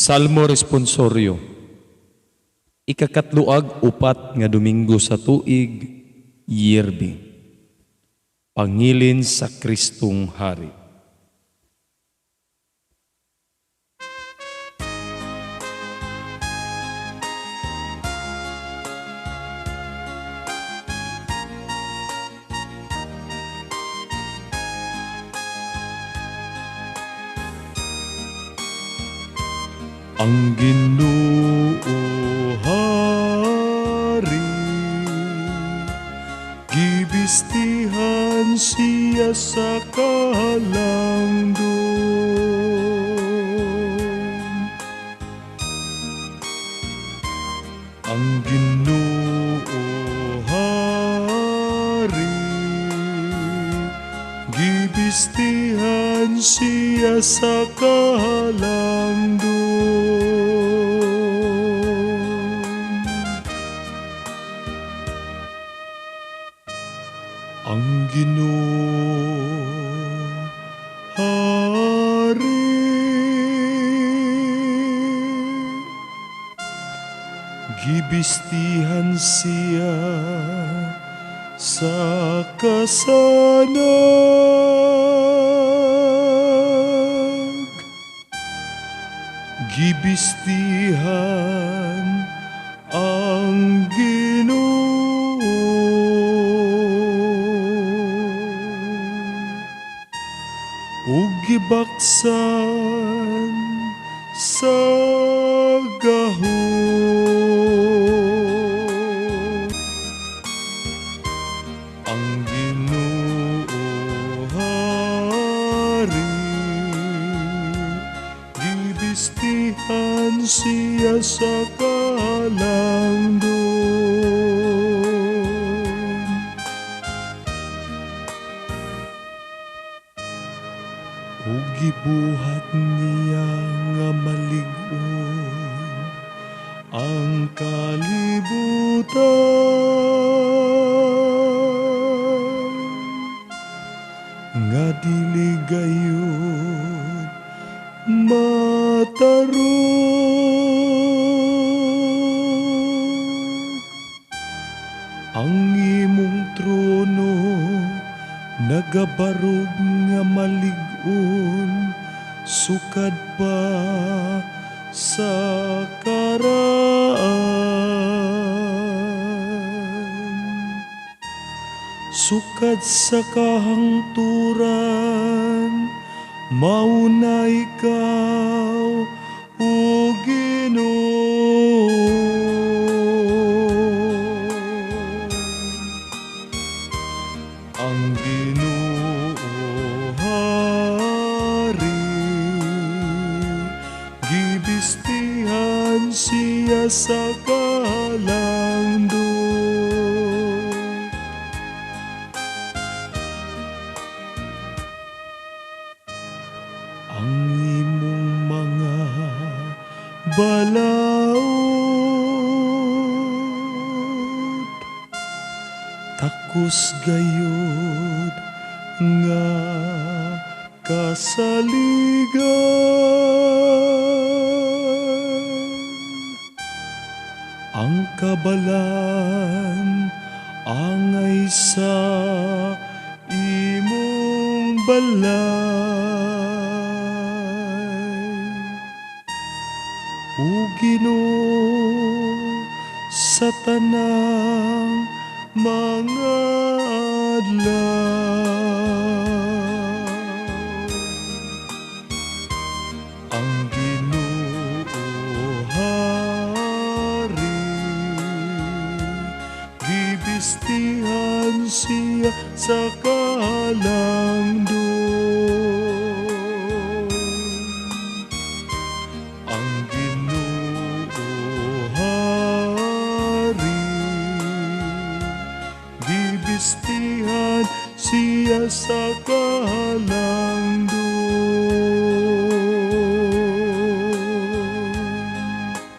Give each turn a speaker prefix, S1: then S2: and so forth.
S1: Salmo Responsorio. Ikakatluag upat nga Domingo sa tuig, Yerbi. Pangilin sa Kristong Hari. Ang Ginoo Hari, gibistihan siya sa kahalangdon. Ang Ginoo Hari, gibistihan siya sa kahalangdon. Ang Ginoo Hari, gibistihan siya sa kasanag, gibistihan ang Ginoo. Ug gibaksan sa gahom. Ang Ginoo Hari, gibistihan siya sa kahalangdon. Ug gibuhat niya nga malig-on ang kalibutan, nga dili gayud matarong. Ang imong trono nagabarog nga malig-on, sukad pa sa karaan, sukad sa kahangturan, mauna ikaw, O Ginoo. Ang Ginoo Hari, gibistihan siya sa kahalangdon. Ang imong mga balaod, takos gayud nga kasaligan. Ang kabalan angay sa imong balay, O Ginoo, sa tanang mga adlaw. Ang Ginoo Hari, gibistihan siya sa kahalangdon. Ang Ginoo Hari, gibistihan siya sa kahalangdon.